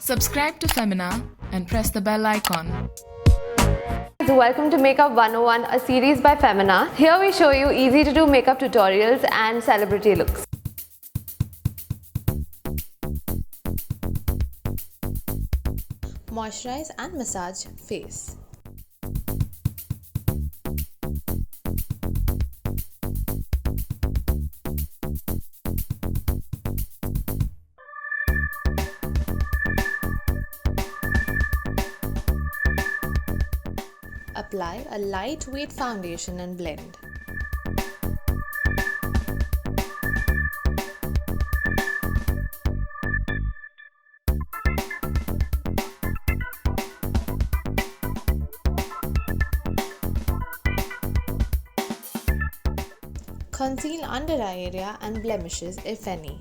Subscribe to Femina and press the bell icon. Welcome to Makeup 101, a series by Femina. Here we show you easy to do makeup tutorials and celebrity looks. Moisturize and massage face. Apply a lightweight foundation and blend. Conceal under eye area and blemishes if any.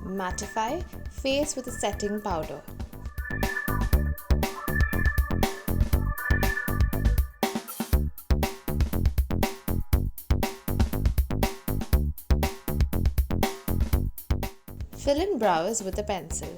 Mattify face with a setting powder. Fill in brows with a pencil.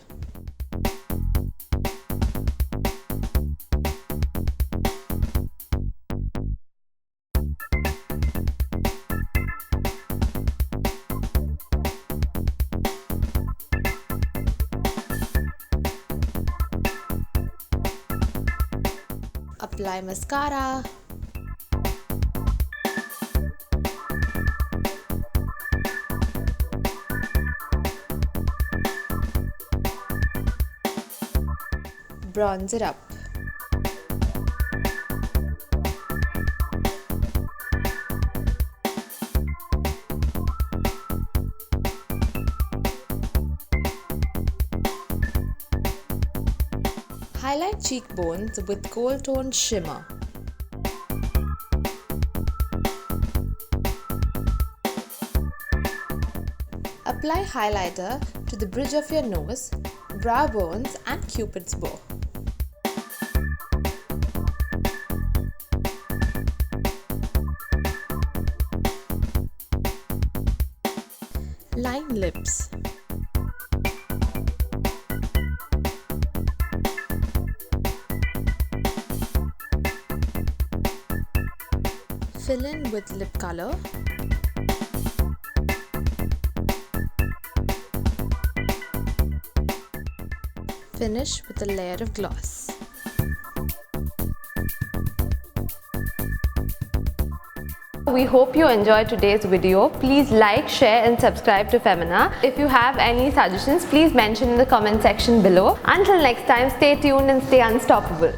Apply mascara. Bronze it up. Highlight cheekbones with gold toned shimmer. Apply highlighter to the bridge of your nose, brow bones and Cupid's bow. Line lips. Fill in with lip color. Finish with a layer of gloss. We hope you enjoyed today's video. Please like, share and subscribe to Femina. If you have any suggestions, please mention in the comment section below. Until next time, stay tuned and stay unstoppable.